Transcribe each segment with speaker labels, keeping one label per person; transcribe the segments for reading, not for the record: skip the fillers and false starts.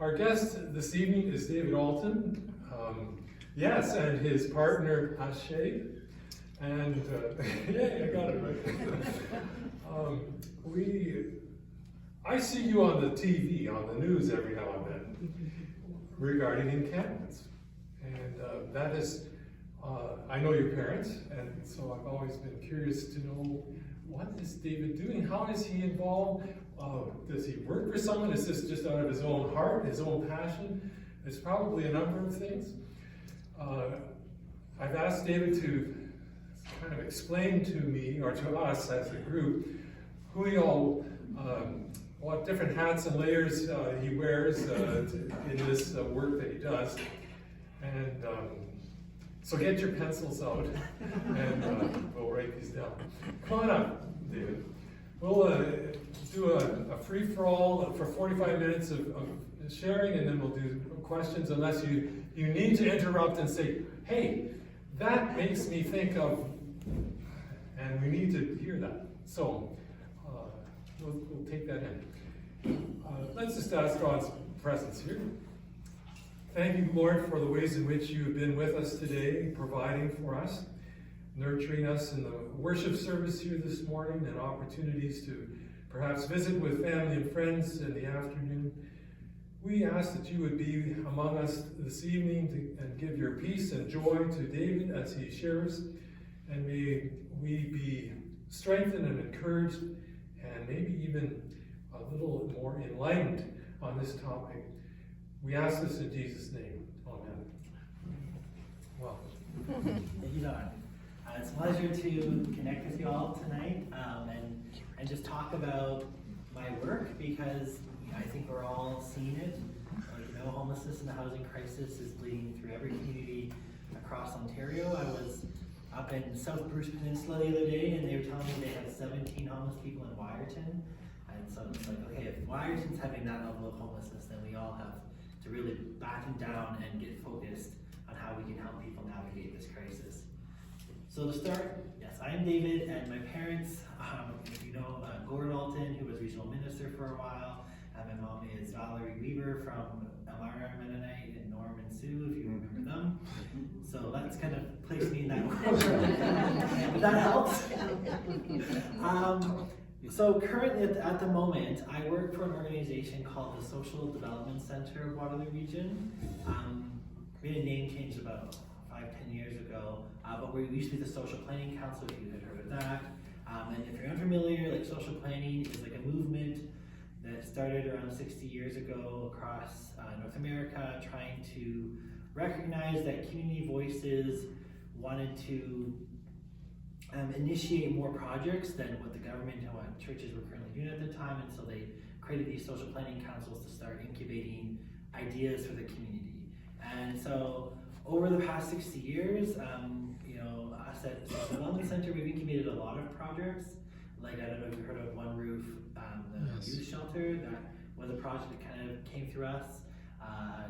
Speaker 1: Our guest this evening is David Alton. Yes, and his partner, Ashay. And, yeah, I got it right. I see you on the TV, on the news every now and then, regarding encampments. And that is, I know your parents, and so I've always been curious to know, what is David doing? How is he involved? Does he work for someone? Is this just out of his own heart, his own passion? It's probably a number of things. I've asked David to kind of explain to me, or to us as a group, who he all, what different hats and layers he wears in this work that he does. And so get your pencils out, and we'll write these down. Come on up, David. We'll do a free-for-all for 45 minutes of sharing, and then we'll do questions, unless you need to interrupt and say, hey, that makes me think of, and we need to hear that. So we'll take that in. Let's just ask God's presence here. Thank you, Lord, for the ways in which you have been with us today, providing for us, nurturing us in the worship service here this morning, and opportunities to perhaps visit with family and friends in the afternoon. We ask that you would be among us this evening and give your peace and joy to David as he shares, and may we be strengthened and encouraged, and maybe even a little more enlightened on this topic. We ask this in Jesus' name. Amen. Welcome.
Speaker 2: Thank you, Don. It's a pleasure to connect with you all tonight and just talk about my work, because I think we're all seeing it. Homelessness and the housing crisis is bleeding through every community across Ontario. I was up in South Bruce Peninsula the other day, and they were telling me they have 17 homeless people in Wyerton. And so it's like, okay, if Wyerton's having that level of homelessness, then we all have to really batten down and get focused on how we can help people navigate this crisis. So to start, yes, I am David, and my parents, if you know David Alton, who was regional minister for a while, and my mom is Valerie Weaver from Elmira Mennonite and Norman Sioux, if you remember them. So that's kind of placed me in that world. If that helps. So currently, at the moment, I work for an organization called the Social Development Center of Waterloo Region. We had a name change about 5-10 years ago, but we used to be the Social Planning Council, if you had heard of that. And if you're unfamiliar, like social planning is like a movement that started around 60 years ago across North America, trying to recognize that community voices wanted to initiate more projects than what the government and what churches were currently doing at the time, and so they created these social planning councils to start incubating ideas for the community. And so over the past 60 years, us at the Social Development Center, we've incubated a lot of projects. Like, I don't know if you've heard of One Roof, the youth shelter. That was a project that kind of came through us.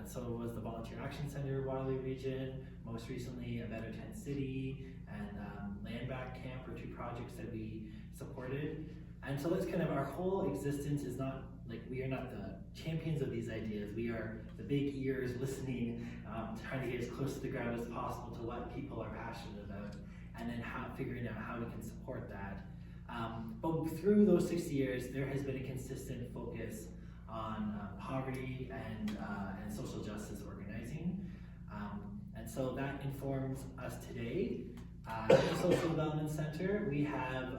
Speaker 2: So it was the Volunteer Action Center of Waterloo Region. Most recently, a Better Tent City and Land Back Camp were two projects that we supported. And so that's kind of our whole existence is not, like, we are not the champions of these ideas. We are the big ears listening, trying to get as close to the ground as possible to what people are passionate about, and then figuring out how we can support that. But through those 60 years, there has been a consistent focus on poverty and social justice organizing. And so that informs us today. At the Social Development Center, we have,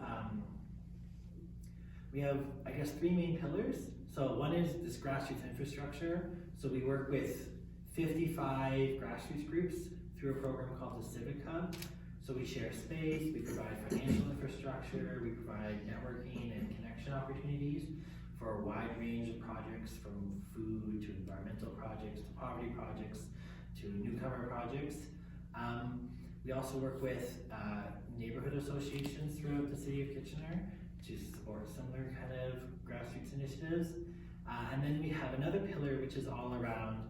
Speaker 2: I guess, three main pillars. So one is this grassroots infrastructure. So we work with 55 grassroots groups through a program called the Civic Hub. So we share space, we provide financial infrastructure, we provide networking and connection opportunities for a wide range of projects, from food to environmental projects to poverty projects to newcomer projects. We also work with neighborhood associations throughout the city of Kitchener to support similar kind of grassroots initiatives. And then we have another pillar which is all around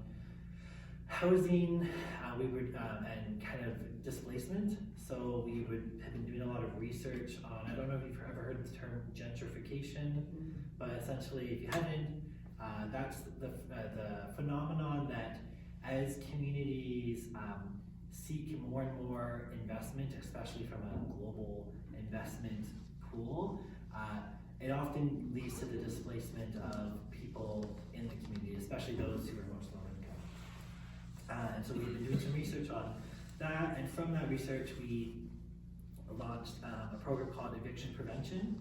Speaker 2: housing, and kind of displacement. So we have been doing a lot of research on, I don't know if you've ever heard of the term gentrification, but essentially, if you haven't, That's the phenomenon that as communities seek more and more investment, especially from a global investment pool, it often leads to the displacement of people in the community, especially those who are most low income. And so we've been doing some research on that, and from that research we launched a program called Eviction Prevention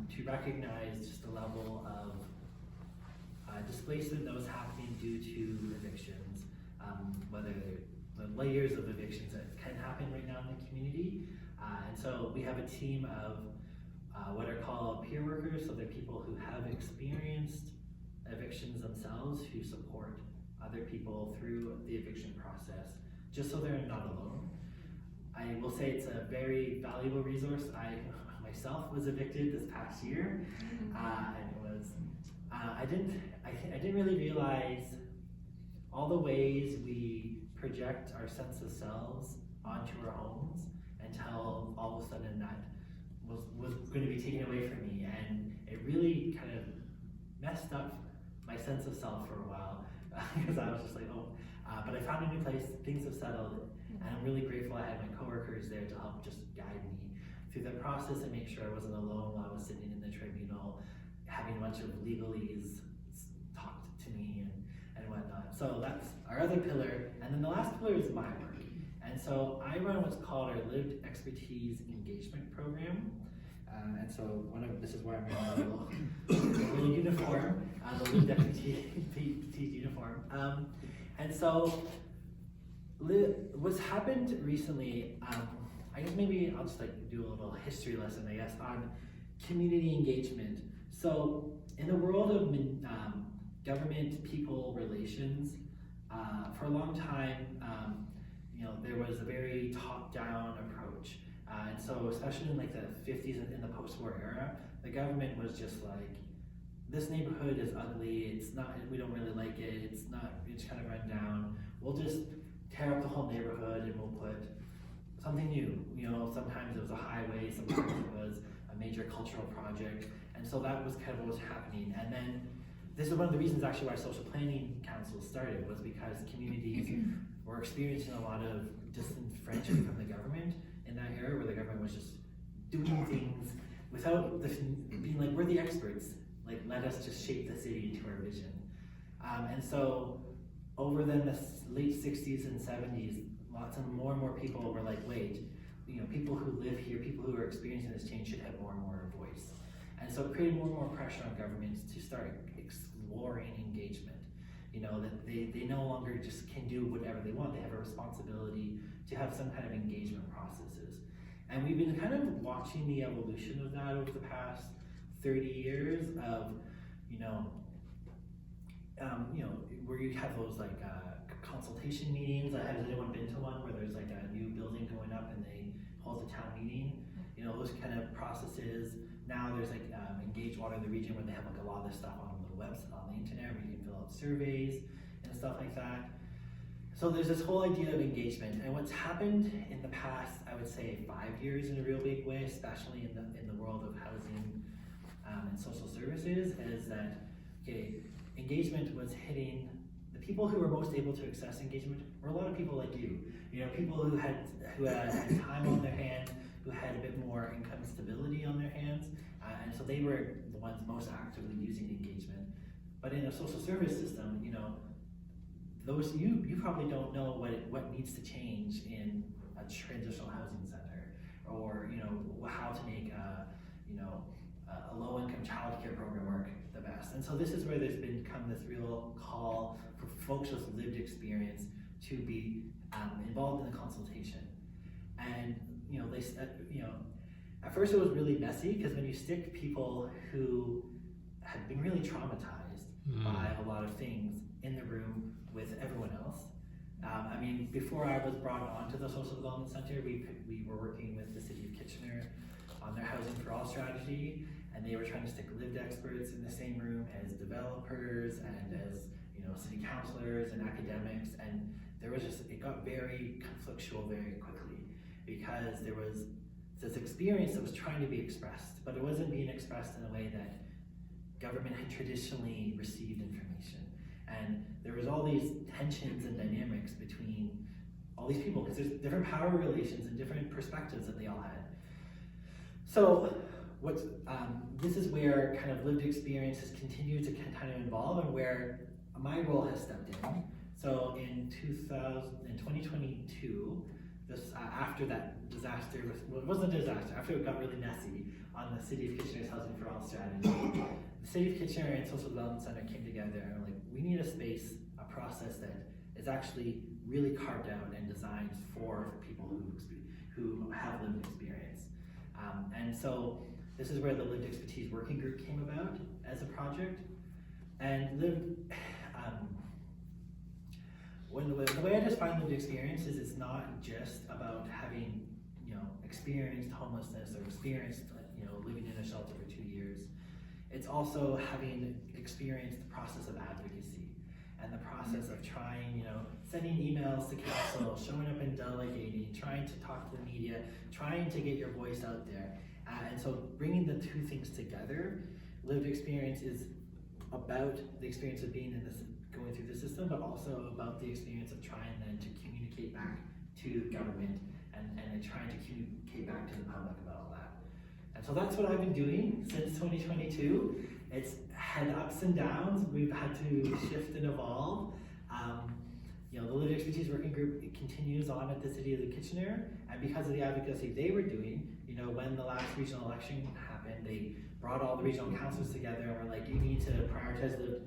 Speaker 2: to recognize just the level of displacement that was happening due to evictions, whether the layers of evictions that can happen right now in the community. And so we have a team of what are called peer workers, so they're people who have experienced evictions themselves who support other people through the eviction process, just so they're not alone. I will say it's a very valuable resource. I myself was evicted this past year, and it was I didn't really realize all the ways we project our sense of selves onto our homes until all of a sudden that was going to be taken away from me, and it really kind of messed up my sense of self for a while because I was just like, oh, but I found a new place, things have settled, and I'm really grateful I had my coworkers there to help just guide me through the process and make sure I wasn't alone while I was sitting in the tribunal having a bunch of legalese talked to me and whatnot. So that's our other pillar, and then the last pillar is my work. And so I run what's called our Lived Expertise Engagement Program. And so this is where I'm wearing a little uniform, the Lived Expertise uniform. And so what's happened recently, I guess maybe I'll just like do a little history lesson, I guess, on community engagement. So in the world of government-people relations, for a long time, there was a very top-down approach. And so especially in like the 50s and in the post-war era, the government was just like, this neighborhood is ugly, we don't really like it, it's kind of run down. We'll just tear up the whole neighborhood and we'll put something new. Sometimes it was a highway, sometimes it was a major cultural project. And so that was kind of what was happening. And then this is one of the reasons actually why social planning councils started, was because communities were experiencing a lot of disenfranchisement from the government in that era, where the government was just doing things without being like, we're the experts, like let us just shape the city into our vision. And so over then the late 60s and 70s, more and more people were like, wait, people who live here, people who are experiencing this change should have more and more voice. And so it created more and more pressure on governments to start exploring engagement. That they no longer just can do whatever they want. They have a responsibility to have some kind of engagement processes. And we've been kind of watching the evolution of that over the past 30 years of, where you have those like consultation meetings. Has anyone been to one where there's like a new building going up and they hold a town meeting? Those kind of processes. Now there's like Engage Water the Region, where they have like a lot of this stuff on the website, on the internet, where you can fill out surveys and stuff like that. So there's this whole idea of engagement, and what's happened in the past, I would say 5 years in a real big way, especially in the world of housing and social services, is that engagement was hitting the people who were most able to access engagement. Were a lot of people like you, people who had time on their hands, who had a bit more income stability on their hands, and so they were the ones most actively using engagement. But in a social service system, those you probably don't know what needs to change in a transitional housing center, or how to make a low-income childcare program work the best. And so this is where there's become this real call for folks with lived experience to be involved in the consultation. And at first it was really messy, because when you stick people who had been really traumatized by a lot of things in the room with everyone else. Before I was brought onto the Social Development Center, we were working with the City of Kitchener on their Housing for All strategy, and they were trying to stick lived experts in the same room as developers and as city councilors and academics, and it got very conflictual very quickly, because there was this experience that was trying to be expressed, but it wasn't being expressed in a way that government had traditionally received information. And there was all these tensions and dynamics between all these people, because there's different power relations and different perspectives that they all had. So this is where kind of lived experience has continued to kind of evolve, and where my role has stepped in. So in 2022, after that disaster, well, it wasn't a disaster, after it got really messy on the City of Kitchener's Housing for All strategy, the City of Kitchener and Social Development Center came together and were like, we need a space, a process that is actually really carved out and designed for people who have lived experience. And so this is where the Lived Expertise Working Group came about as a project. And the way I define lived experience is it's not just about having, experienced homelessness or experienced, living in a shelter for 2 years. It's also having experienced the process of advocacy and the process of trying, sending emails to council, showing up and delegating, trying to talk to the media, trying to get your voice out there. And so bringing the two things together, lived experience is about the experience of being in this, going through the system, but also about the experience of trying then to communicate back to government and trying to communicate back to the public about all that. And so that's what I've been doing since 2022. It's had ups and downs. We've had to shift and evolve. The Lived Expertise Working Group, it continues on at the City of Kitchener, and because of the advocacy they were doing, when the last regional election happened, they brought all the regional councils together and were like, you need to prioritize the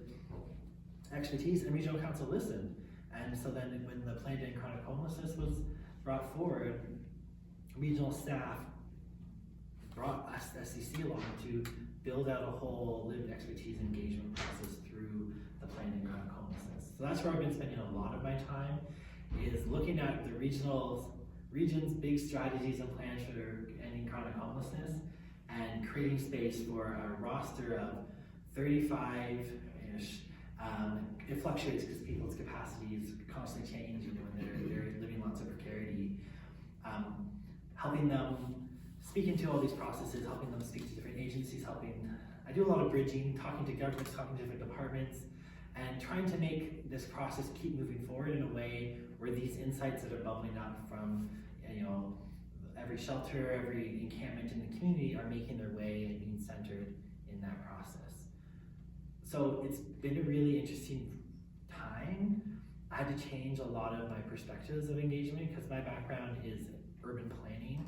Speaker 2: expertise, and regional council listened. And so then when the plan to end chronic homelessness was brought forward, regional staff brought us, SCC, along to build out a whole lived expertise engagement process through the plan to end chronic homelessness. So that's where I've been spending a lot of my time, is looking at the region's big strategies and plans for ending chronic homelessness, and creating space for a roster of 35-ish. It fluctuates because people's capacities constantly change, and they're living lots of precarity. Helping them, speaking to all these processes, helping them speak to different agencies, I do a lot of bridging, talking to governments, talking to different departments, and trying to make this process keep moving forward in a way where these insights that are bubbling up from, every shelter, every encampment in the community are making their way and being centered in that process. So it's been a really interesting time. I had to change a lot of my perspectives of engagement because my background is urban planning.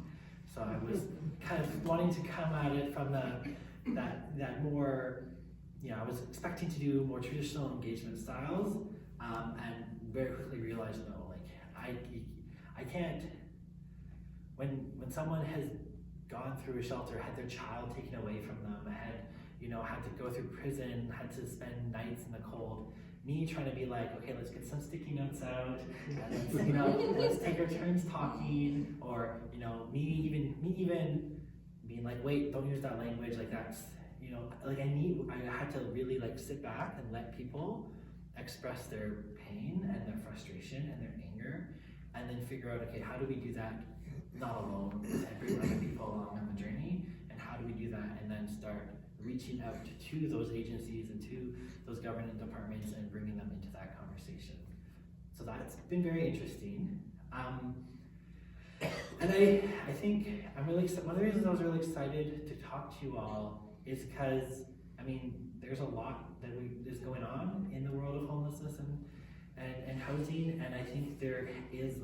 Speaker 2: So I was kind of wanting to come at it from that more, I was expecting to do more traditional engagement styles, and very quickly realized, no, I can't, when someone has gone through a shelter, had their child taken away from them, had to go through prison, had to spend nights in the cold, me trying to be like, okay, let's get some sticky notes out, and let's take our turns talking, or me even being like, wait, don't use that language, like that's, I had to really sit back and let people express their pain and their frustration and their anger, and then figure out, okay, how do we do that not alone, and bring other people along on the journey, and how do we do that, and then start reaching out to those agencies and to those government departments and bringing them into that conversation. So that's been very interesting. And I think I'm really excited. One of the reasons I was really excited to talk to you all is because, there's a lot that is going on in the world of homelessness and housing, and I think there is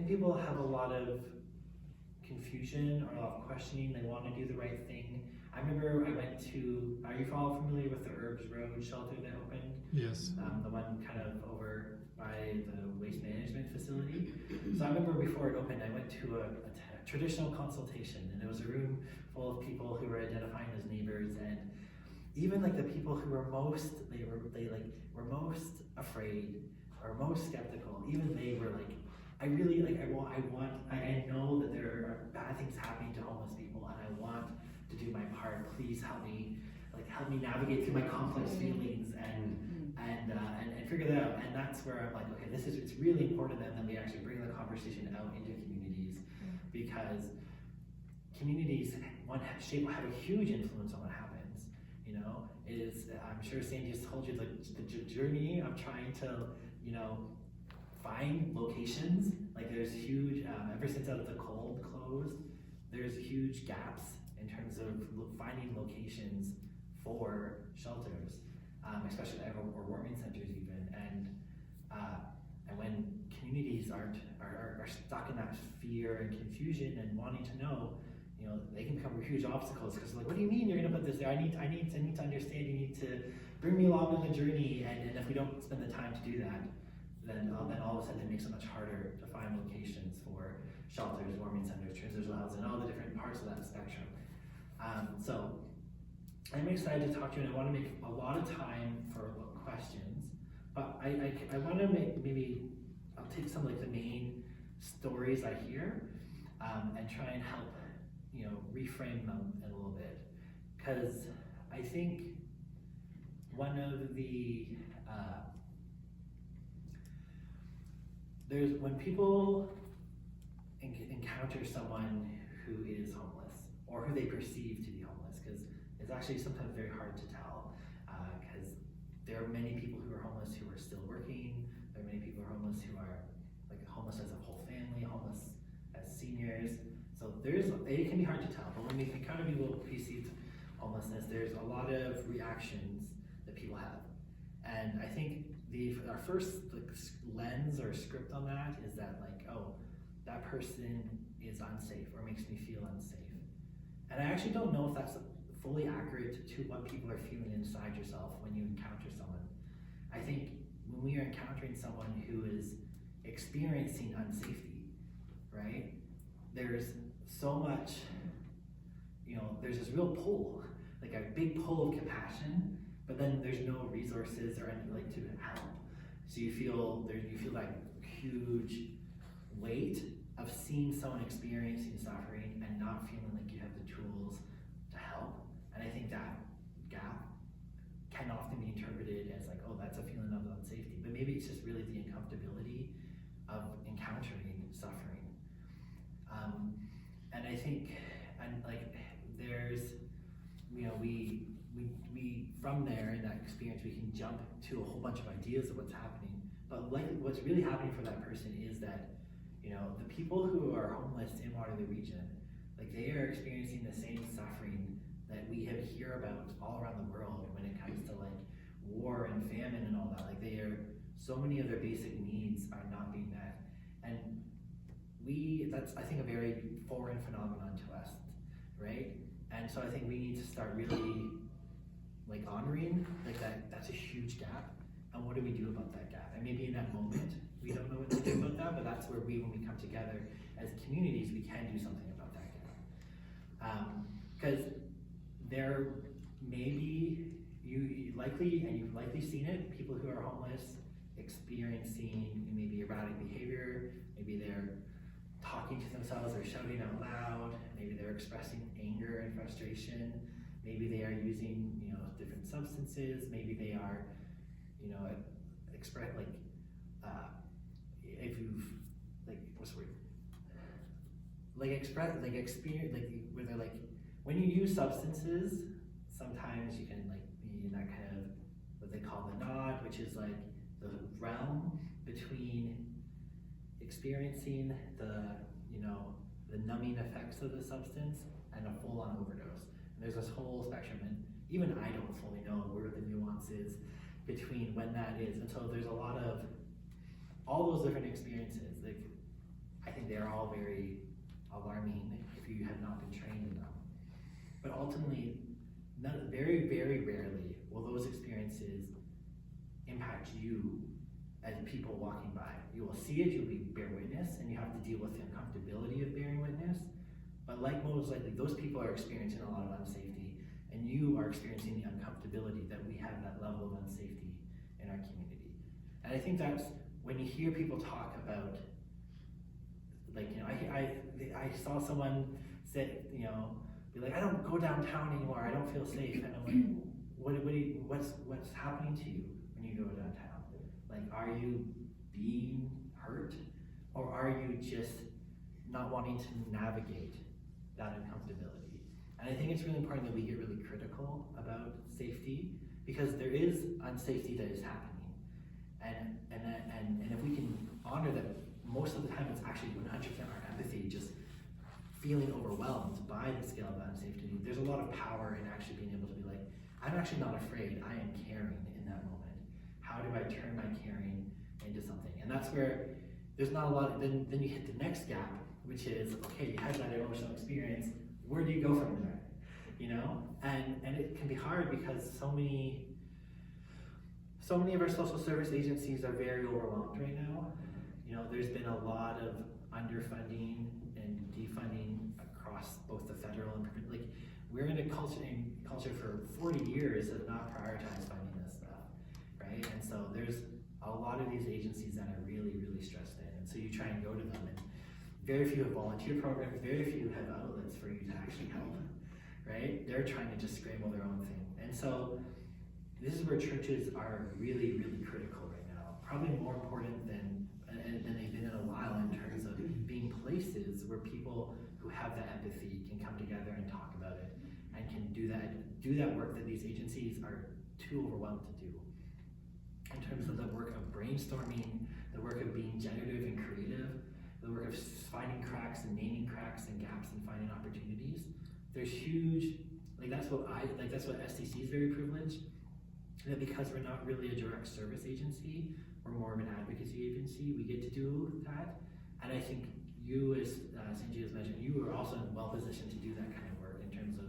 Speaker 2: people have a lot of confusion or a lot of questioning. They want to do the right thing. I remember I went to, are you all familiar with the Herbs Road shelter that opened?
Speaker 1: Yes.
Speaker 2: The one kind of over by the waste management facility. So I remember before it opened, I went to a traditional consultation, and it was a room full of people who were identifying as neighbors, and even the people who were most afraid or most skeptical, even they were like, I know that there are bad things happening to homeless people, and I want to do my part. Please help me navigate through my complex feelings and figure that out. And that's where I'm like, okay, it's really important then that we actually bring the conversation out into communities, because communities have a huge influence on what happens. You know, it is. I'm sure Sandy has told you the journey of trying to, you know, find locations. Like there's huge. Ever since Out of the Cold closed, there's huge gaps in terms of finding locations for shelters, especially or warming centers even. And when communities are stuck in that fear and confusion and wanting to know, you know, they can become huge obstacles because like, what do you mean you're gonna put this there? I need to understand. You need to bring me along on the journey. And if we don't spend the time to do that, then all of a sudden it makes it much harder to find locations for shelters, warming centers, transitional housing, all the different parts of that spectrum. So I'm excited to talk to you, and I want to make a lot of time for questions. But I want to maybe I'll take some like the main stories I hear and try and help, you know, reframe them a little bit, because I think one of the there's when people encounter someone who is homeless or who they perceive to be homeless, because it's actually sometimes very hard to tell, because there are many people who are homeless who are still working. There are many people who are homeless who are like homeless as a whole family, homeless as seniors. So it can be hard to tell, but when we encounter people who perceive homelessness, there's a lot of reactions that people have. And I think our first like lens or script on that is that like, oh, that person is unsafe or makes me feel unsafe. And I actually don't know if that's fully accurate to what people are feeling inside yourself when you encounter someone. I think when we are encountering someone who is experiencing unsafety, right? There's so much, you know, there's this real pull, like a big pull of compassion, but then there's no resources or anything like to help. So you feel that huge weight of seeing someone experiencing suffering and not feeling like you have the tools to help. And I think that gap can often be interpreted as like, oh, that's a feeling of unsafety, but maybe it's just really the uncomfortability of encountering suffering. And I think, and like, there's, you know, we from there in that experience, we can jump to a whole bunch of ideas of what's happening. But like, what's really happening for that person is that, you know, the people who are homeless in Waterloo region, like they are experiencing the same suffering that we have hear about all around the world when it comes to like war and famine and all that. Like so many of their basic needs are not being met. And that's I think a very foreign phenomenon to us, right? And so I think we need to start really like honoring like that's a huge gap. And what do we do about that gap? And maybe in that moment, we don't know what to do about that, but that's where when we come together as communities, we can do something about that gap. Because there may be, you've likely seen it, people who are homeless experiencing maybe erratic behavior, maybe they're talking to themselves, they're shouting out loud, maybe they're expressing anger and frustration, maybe they are using, you know, different substances, maybe they are, you know, if you've like what's the word? Where they're like when you use substances, sometimes you can like be in that kind of what they call the nod, which is like the realm between experiencing the, you know, the numbing effects of the substance and a full-on overdose. And there's this whole spectrum, and even I don't fully know where the nuance is between when that is. And so there's a lot of all those different experiences. Like I think they're all very alarming if you have not been trained in them. But ultimately, very, very rarely will those experiences impact you as people walking by. You will see it, you'll bear witness, and you have to deal with the uncomfortability of bearing witness. But like most likely, those people are experiencing a lot of unsafety, and you are experiencing the uncomfortability that we have that level of unsafety in our community. And I think that's when you hear people talk about, like, you know, I saw someone say, you know, be like, I don't go downtown anymore, I don't feel safe. And I'm like, what's happening to you when you go downtown? Like, are you being hurt? Or are you just not wanting to navigate that uncomfortability? And I think it's really important that we get really critical about safety, because there is unsafety that is happening. And if we can honor that, most of the time it's actually 100% our empathy, just feeling overwhelmed by the scale of that unsafety. There's a lot of power in actually being able to be like, I'm actually not afraid, I am caring in that moment. How do I turn my caring into something? And that's where there's not a lot, then you hit the next gap, which is, okay, you had that emotional experience, where do you go from there? You know? And it can be hard because so many of our social service agencies are very overwhelmed right now. You know, there's been a lot of underfunding and defunding across both the federal and like we're in a culture for 40 years of not prioritized funding this stuff, right? And so there's a lot of these agencies that are really, really stressed in, and so you try and go to them, and very few have volunteer programs, very few have outlets for you to actually help, right? They're trying to just scramble their own thing, and so this is where churches are really, really critical right now. Probably more important than they've been in a while in terms of being places where people who have that empathy can come together and talk about it and can do that work that these agencies are too overwhelmed to do. In terms of the work of brainstorming, the work of being generative and creative, the work of finding cracks and naming cracks and gaps and finding opportunities, there's huge, that's what STC is very privileged. That because we're not really a direct service agency, we're more of an advocacy agency, we get to do that. And I think you, as Sanjay has mentioned, you are also well positioned to do that kind of work in terms of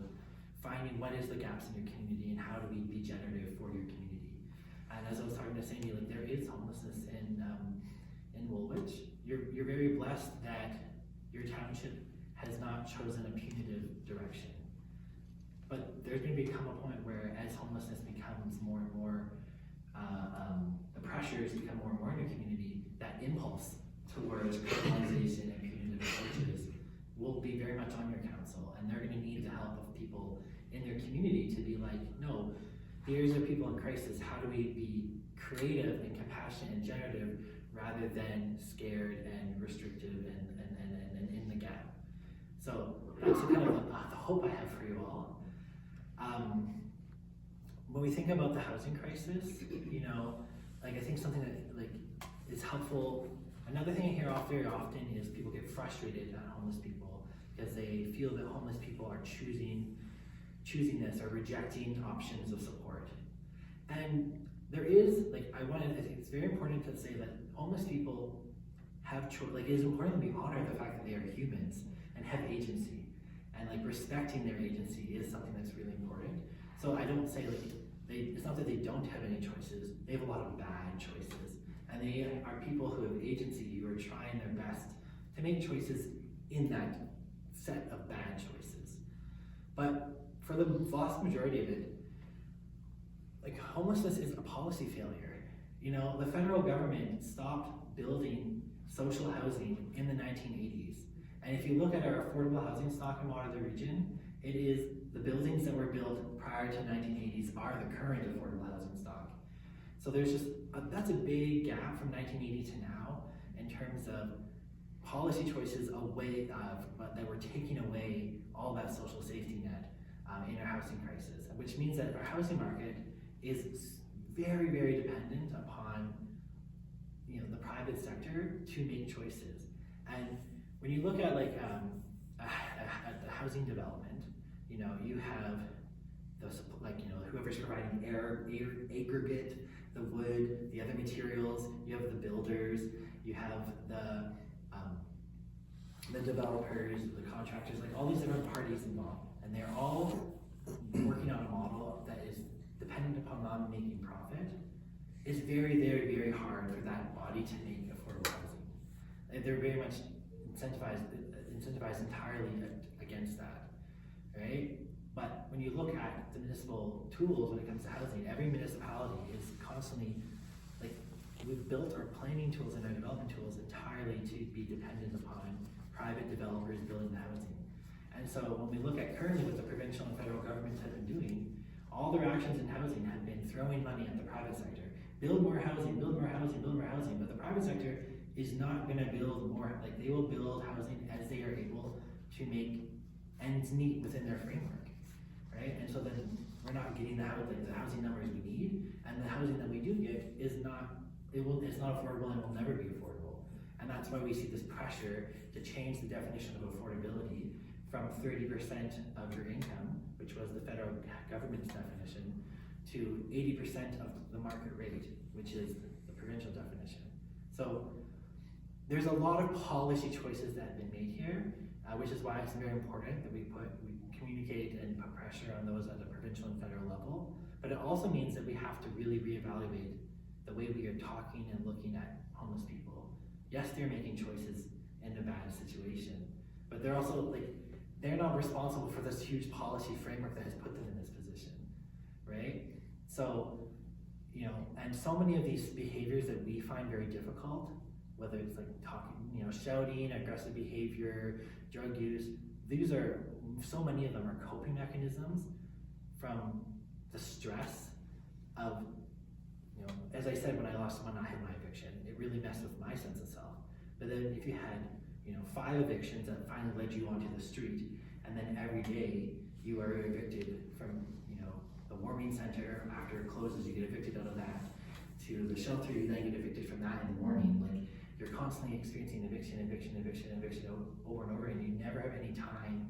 Speaker 2: finding what is the gaps in your community and how do we be generative for your community. And as I was talking to Sandy, there is homelessness in Woolwich. You're very blessed that your township has not chosen a punitive direction. But there's going to become a point where, as homelessness becomes more and more, the pressures become more and more in your community, that impulse towards criminalization and punitive approaches will be very much on your council, and they're going to need the help of people in their community to be like, no, here's the people in crisis, how do we be creative and compassionate and generative rather than scared and restrictive and in the gap. So that's kind of the hope I have for you all. When we think about the housing crisis, I think something that is helpful. Another thing I hear very often is people get frustrated at homeless people because they feel that homeless people are choosing this or rejecting options of support. And there is I think it's very important to say that homeless people have choice. It is important that we honor the fact that they are humans and have agency, and respecting their agency is something that's really important. So I don't say it's not that they don't have any choices. They have a lot of bad choices, and they are people who have agency who are trying their best to make choices in that set of bad choices. But for the vast majority of it, homelessness is a policy failure. The federal government stopped building social housing in the 1980s. And if you look at our affordable housing stock in Waterloo Region, it is the buildings that were built prior to 1980s are the current affordable housing stock. So there's just, that's a big gap from 1980 to now in terms of policy choices away that were taking away all that social safety net in our housing crisis, which means that our housing market is very, very dependent upon the private sector to make choices. And when you look at at the housing development, you have whoever's providing aggregate, the wood, the other materials. You have the builders, you have the developers, the contractors, all these different parties involved, and they're all working on a model that is dependent upon them making profit. It's very, very, very hard for that body to make affordable housing. They're very much incentivized entirely against that, right? But when you look at the municipal tools when it comes to housing, every municipality is constantly, we've built our planning tools and our development tools entirely to be dependent upon private developers building the housing. And so when we look at currently what the provincial and federal governments have been doing, all their actions in housing have been throwing money at the private sector. Build more housing, build more housing, build more housing, but the private sector is not going to build more. They will build housing as they are able to make ends meet within their framework. right? And so then we're not getting the housing numbers we need, and the housing that we do get is not, it's not affordable and will never be affordable. And that's why we see this pressure to change the definition of affordability from 30% of your income, which was the federal government's definition, to 80% of the market rate, which is the provincial definition. So there's a lot of policy choices that have been made here, which is why it's very important that we communicate and put pressure on those at the provincial and federal level. But it also means that we have to really reevaluate the way we are talking and looking at homeless people. Yes, they're making choices in a bad situation, but they're also they're not responsible for this huge policy framework that has put them in this position, right? So, and so many of these behaviors that we find very difficult, whether it's talking, shouting, aggressive behavior, drug use, so many of them are coping mechanisms from the stress of, as I said, when I lost someone, I had my eviction, it really messed with my sense of self. But then if you had, 5 evictions that finally led you onto the street, and then every day you are evicted from, the warming center, after it closes, you get evicted out of that, to the shelter, you then get evicted from that in the morning. You're constantly experiencing eviction over and over, and you never have any time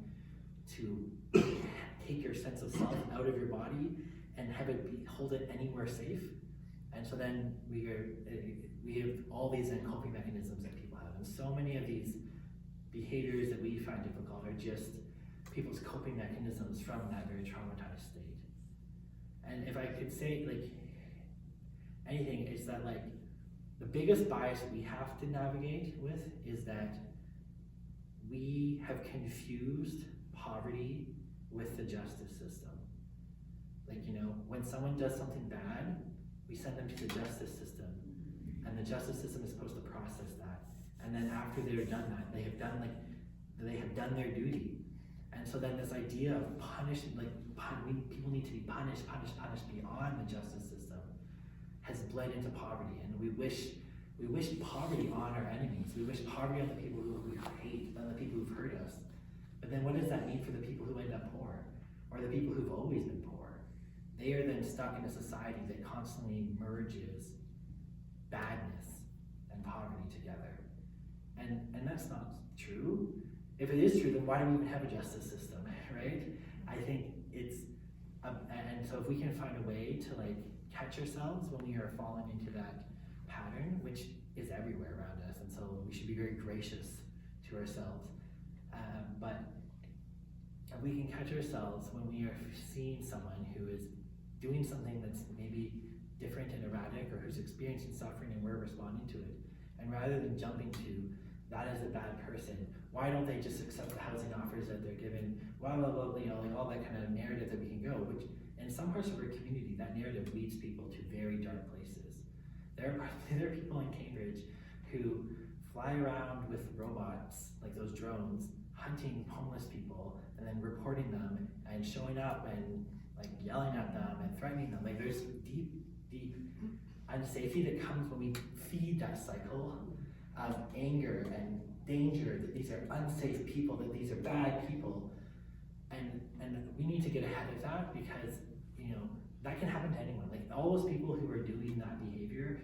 Speaker 2: to take your sense of self out of your body and have it hold it anywhere safe. And so then we have all these coping mechanisms that people have, and so many of these behaviors that we find difficult are just people's coping mechanisms from that very traumatized state. And if I could say anything, it's that the biggest bias we have to navigate with is that we have confused poverty with the justice system. When someone does something bad, we send them to the justice system, and the justice system is supposed to process that. And then after they're done that, they have done their duty. And so then this idea of punishment, people need to be punished beyond the justice system, has bled into poverty. And we wish poverty on our enemies. We wish poverty on the people who we hate, on the people who've hurt us. But then what does that mean for the people who end up poor, or the people who've always been poor? They are then stuck in a society that constantly merges badness and poverty together. And that's not true. If it is true, then why do we even have a justice system, right? I think and so if we can find a way to catch ourselves when we are falling into that pattern, which is everywhere around us, and so we should be very gracious to ourselves. But if we can catch ourselves when we are seeing someone who is doing something that's maybe different and erratic, or who's experiencing suffering, and we're responding to it, and rather than jumping to that is a bad person, why don't they just accept the housing offers that they're given, blah, blah, blah, all that kind of narrative that we can go, which in some parts of our community, that narrative leads people to very dark places. There are people in Cambridge who fly around with robots, like those drones, hunting homeless people, and then reporting them, and showing up and yelling at them and threatening them. There's deep unsafety that comes when we feed that cycle of anger and danger, that these are unsafe people, that these are bad people. And we need to get ahead of that, because that can happen to anyone. All those people who are doing that behavior,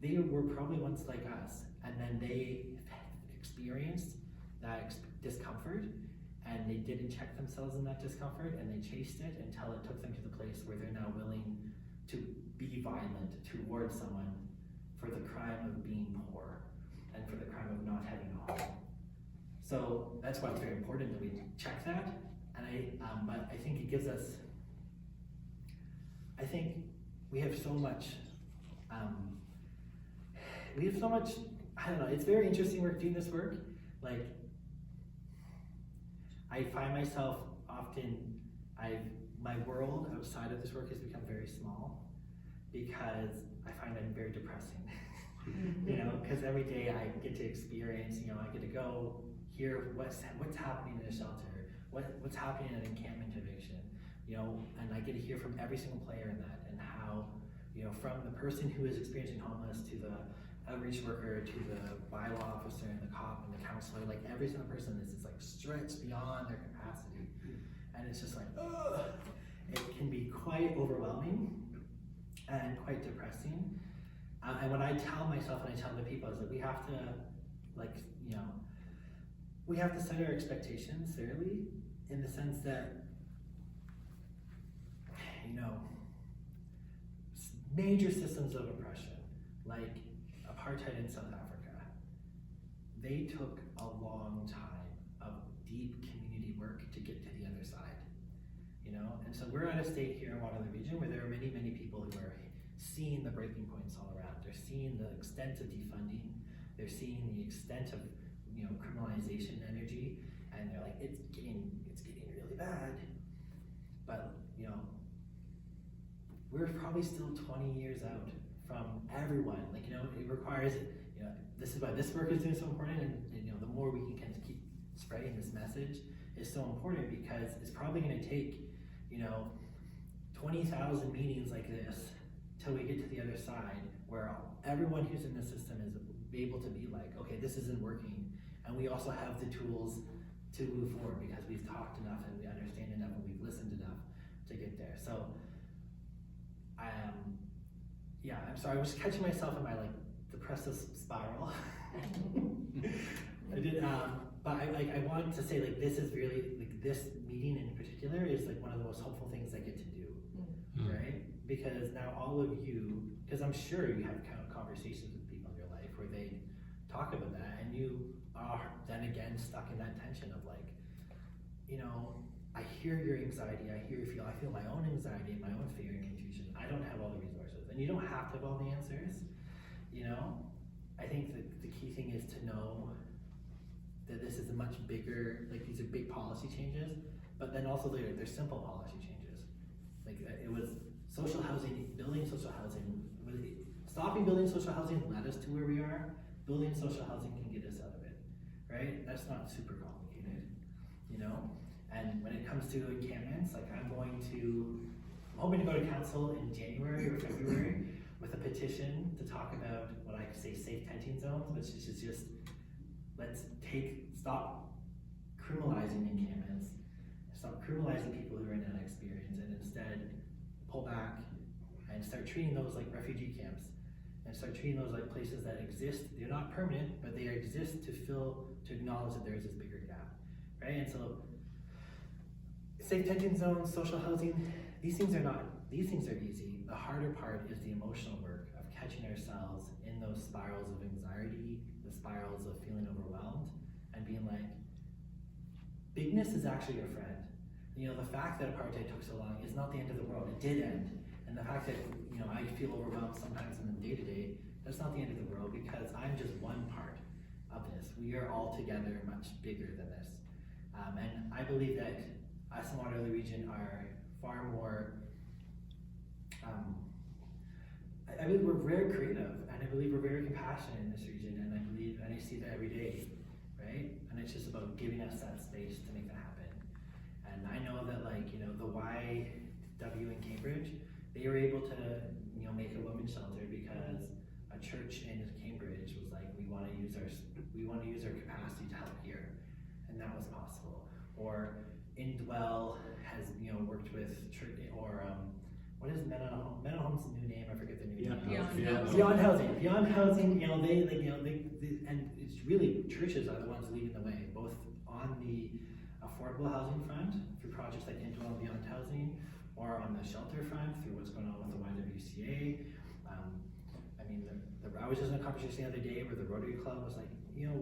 Speaker 2: they were probably once like us, and then they experienced that discomfort, and they didn't check themselves in that discomfort, and they chased it until it took them to the place where they're now willing to be violent towards someone for the crime of being poor and for the crime of not having a home. So that's why it's very important that we check that. And but I think it gives us, I think we have so much, I don't know, it's very interesting work doing this work. I find myself often, my world outside of this work has become very small, because I find I'm very depressing. Because every day I get to experience, I get to go hear what's happening in a shelter, what's happening in an encampment eviction, and I get to hear from every single player in that, and how, from the person who is experiencing homeless to the outreach worker to the bylaw officer and the cop and the counselor, every single person is stretched beyond their capacity. and it's just like, ugh. It can be quite overwhelming and quite depressing. And what I tell myself and I tell the people is that we have to, like, you know, we have to set our expectations fairly, in the sense that, you know, major systems of oppression, like apartheid in South Africa, they took a long time of deep community work to get to the other side, you know? And so we're at a state here in Waterloo Region where there are many, many people who are seeing the breaking points all around. They're seeing the extent of defunding, they're seeing the extent of, you know, criminalization energy, and they're like, it's getting really bad. But, you know, we're probably still 20 years out from everyone. Like, you know, it requires, you know, this is why this work is doing so important, and you know, the more we can kind of keep spreading this message is so important, because it's probably gonna take, you know, 20,000 meetings like this till we get to the other side, where everyone who's in the system is able to be like, okay, this isn't working, and we also have the tools to move forward because we've talked enough and we understand enough and we've listened enough to get there. So, yeah, I'm sorry, I was catching myself in my like depressive spiral. I did, but I wanted to say, like, this is really, like, this meeting in particular is like one of the most hopeful things I get to do, right? Because now all of you, because I'm sure you have kind of conversations with people in your life where they talk about that, and you are then again stuck in that tension of like, you know, I hear your anxiety, I feel my own anxiety, my own fear and confusion. I don't have all the resources, and you don't have to have all the answers, you know? I think that the key thing is to know that this is a much bigger, like, these are big policy changes, but then also they're simple policy changes. Like, it was social housing, building social housing, stopping building social housing led us to where we are. Building social housing can get us out of it, right? That's not super complicated, you know? And when it comes to encampments, like, I'm hoping to go to council in January or February with a petition to talk about what I say safe tenting zones, which is just, stop criminalizing encampments, stop criminalizing people who are in that experience, and instead pull back and start treating those like refugee camps, and start treating those like places that exist. They're not permanent, but they exist to acknowledge that there is this bigger gap, right? And so, safe tenting zones, social housing, these things are easy. The harder part is the emotional work of catching ourselves in those spirals of anxiety, the spirals of feeling overwhelmed, and being like, bigness is actually your friend. You know, the fact that apartheid took so long is not the end of the world. It did end. And the fact that, you know, I feel overwhelmed sometimes in the day-to-day, that's not the end of the world, because I'm just one part of this. We are all together much bigger than this. And I believe that us in Waterloo Region are far more, I believe we're very creative, and I believe we're very compassionate in this region, and I see that every day, right? And it's just about giving us that space to make that happen. And I know that, like, you know, the YW in Cambridge, they were able to, you know, make a women's shelter because a church in Cambridge was like, we want to use our capacity to help here, and that was possible. Or Indwell has, you know, worked with church, or what is Mental Home's new name? I forget the new name. Beyond Housing. You know, and it's really churches are the ones leading the way, both on the affordable housing front through projects like Indwell and Beyond Housing, or on the shelter front through what's going on with the YWCA. I mean, I was just in a conversation the other day where the Rotary Club was like, you know,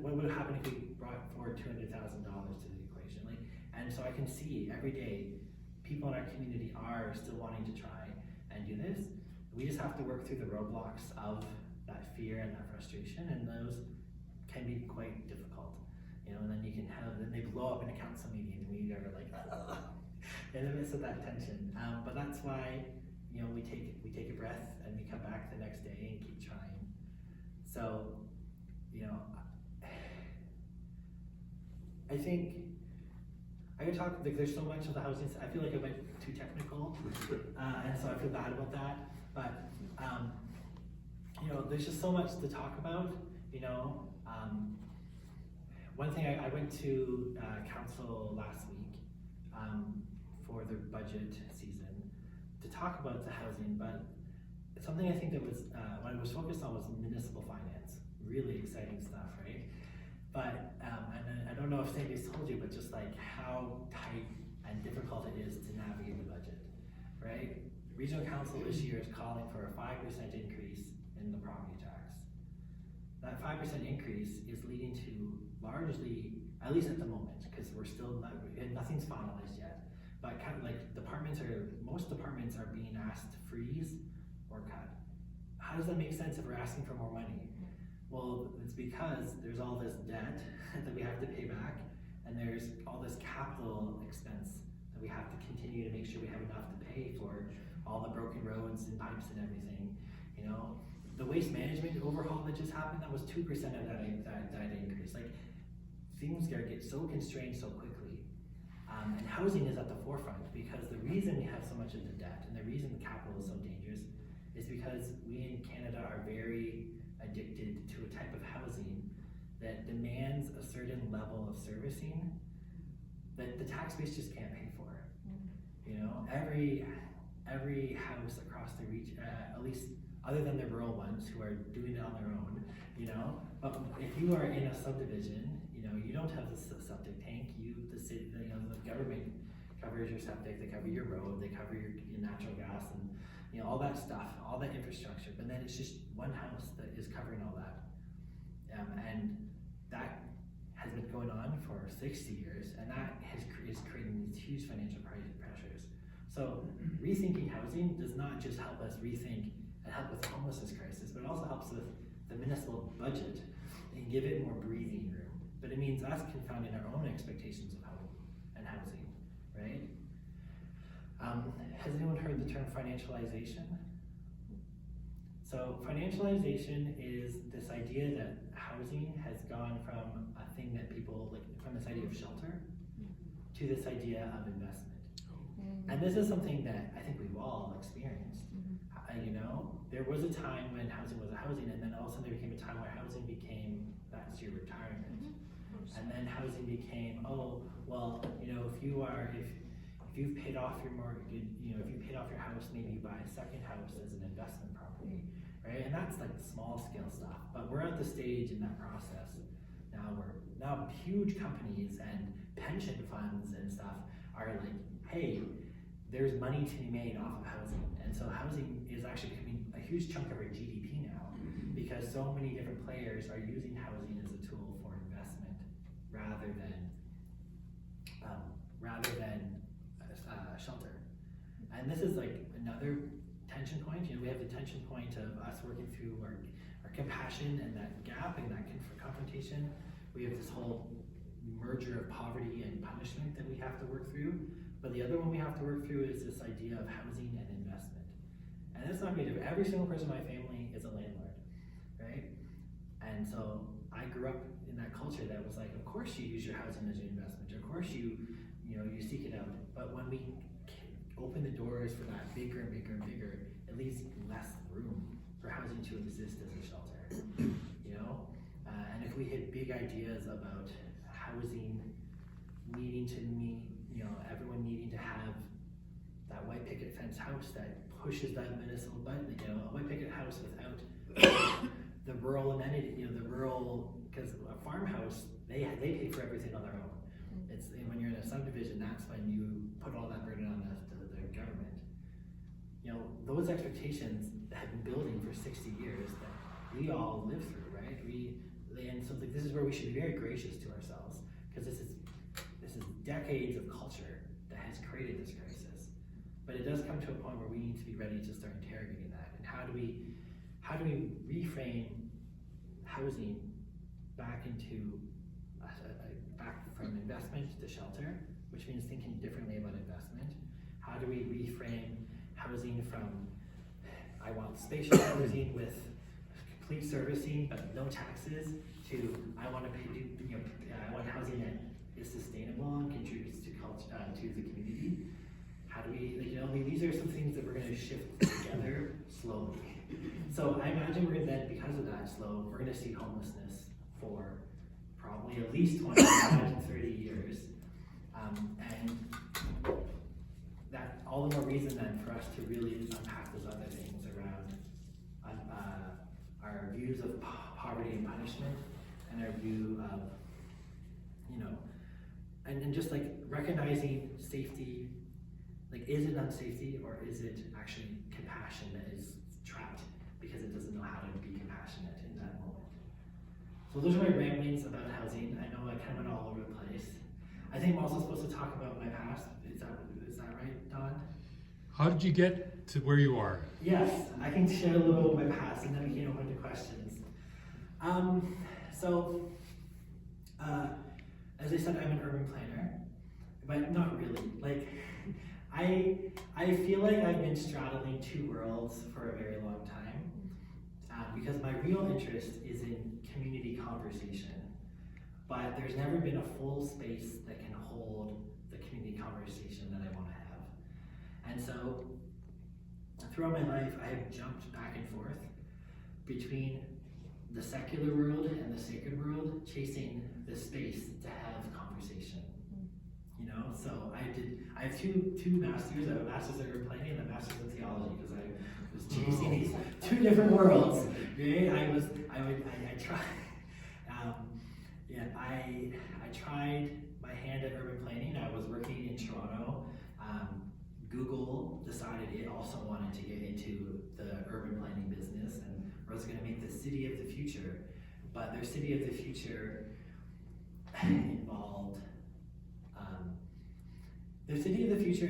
Speaker 2: what would happen if we brought forward $200,000 to the equation? Like, and so I can see every day people in our community are still wanting to try and do this. We just have to work through the roadblocks of that fear and that frustration, and those can be quite difficult, you know. And then then they blow up in a council meeting, and we are like, in the midst of that tension. But that's why, you know, we take a breath and we come back the next day and keep trying. So, you know, I think I could talk, like, there's so much of the housing, I feel like I went too technical, and so I feel bad about that, but, you know, there's just so much to talk about, you know. One thing, I went to council last week, for the budget season to talk about the housing, but something I think that was, what I was focused on was municipal finance. Really exciting stuff, right? But, and I don't know if Sandy's told you, but just like how tight and difficult it is to navigate the budget, right? Regional Council this year is calling for a 5% increase in the property tax. That 5% increase is leading to largely, at least at the moment, because we're still not, nothing's finalized yet, but kind of like most departments are being asked to freeze or cut. How does that make sense if we're asking for more money? Well, it's because there's all this debt that we have to pay back, and there's all this capital expense that we have to continue to make sure we have enough to pay for all the broken roads and pipes and everything. You know, the waste management overhaul that just happened, that was 2% of that increase. Like, things get so constrained so quickly. And housing is at the forefront because the reason we have so much of the debt and the reason capital is so dangerous is because we in Canada are very addicted to a type of housing that demands a certain level of servicing that the tax base just can't pay for. You know, every house across the region, at least other than the rural ones who are doing it on their own, you know, but if you are in a subdivision, you know, you don't have the septic tank, the city, you know, the government covers your septic, they cover your road, they cover your natural gas and, you know, all that stuff, all that infrastructure, but then it's just one house that is covering all that. And that has been going on for 60 years, and that is creating these huge financial pressures. So rethinking housing does not just help us rethink and help with the homelessness crisis, but it also helps with the municipal budget and give it more breathing room. But it means us confounding our own expectations of home and housing, right? Has anyone heard the term financialization? So financialization is this idea that housing has gone from a thing that people, like from this idea of shelter to this idea of investment. And this is something that I think we've all experienced. You know, there was a time when housing was a housing, and then all of a sudden there became a time where housing became, that's your retirement. And then housing became, oh, well, you know, if you've paid off your mortgage, you know, if you paid off your house, maybe you buy a second house as an investment property, right? And that's like small scale stuff, but we're at the stage in that process now huge companies and pension funds and stuff are like, hey, there's money to be made off of housing. And so housing is actually becoming a huge chunk of our GDP now because so many different players are using housing as a tool for investment rather than shelter. And this is like another tension point. You know, we have the tension point of us working through our compassion and that gap and that confrontation. We have this whole merger of poverty and punishment that we have to work through. But the other one we have to work through is this idea of housing and investment. And it's not me, every single person in my family is a landlord, right? And so I grew up in that culture that was like, of course you use your housing as your investment, of course you seek it out. But when we open the doors for that bigger and bigger and bigger, it leaves less room for housing to exist as a shelter, you know? And if we had big ideas about housing needing to meet, you know, everyone needing to have that white picket fence house that pushes that municipal button, you know, a white picket house without the rural amenity, you know, because a farmhouse, they pay for everything on their own. It's when you're in a subdivision, that's when you put all that burden on the government. You know, those expectations have been building for 60 years that we all live through, right? And so this is where we should be very gracious to ourselves, because this is decades of culture that has created this crisis. But it does come to a point where we need to be ready to start interrogating that. And how do we reframe housing back into back from investment to shelter, which means thinking differently about investment? How do we reframe housing from I want spacious housing with complete servicing but no taxes to I want to pay, I want housing that is sustainable and contributes to culture, to the community. How do we, these are some things that we're going to shift together slowly. So I imagine we're then, because of that we're going to see homelessness for probably at least 25 to 30 years. And all the more reason then for us to really unpack those other things around our views of poverty and punishment, and our view of, and just like recognizing safety, like is it unsafety or is it actually compassion that is trapped because it doesn't know how to be compassionate in that moment. So those are my ramblings about housing. I know I kind of went all over the place. I think I'm also supposed to talk about my past. Is that right, Don?
Speaker 1: How did you get to where you are?
Speaker 2: Yes, I can share a little of my past and then we can open to questions. As I said, I'm an urban planner, but not really. Like, I feel like I've been straddling two worlds for a very long time, because my real interest is in community conversation, but there's never been a full space that can hold the community conversation that I want to have. And so, throughout my life, I have jumped back and forth between the secular world and the sacred world, chasing the space to have conversation. So I have two masters. I have a master's in urban planning and a master's in theology, because I was chasing these two different worlds. Right? I tried my hand at urban planning. I was working in Toronto. Google decided it also wanted to get into the urban planning business and was going to make the city of the future. But their city of the future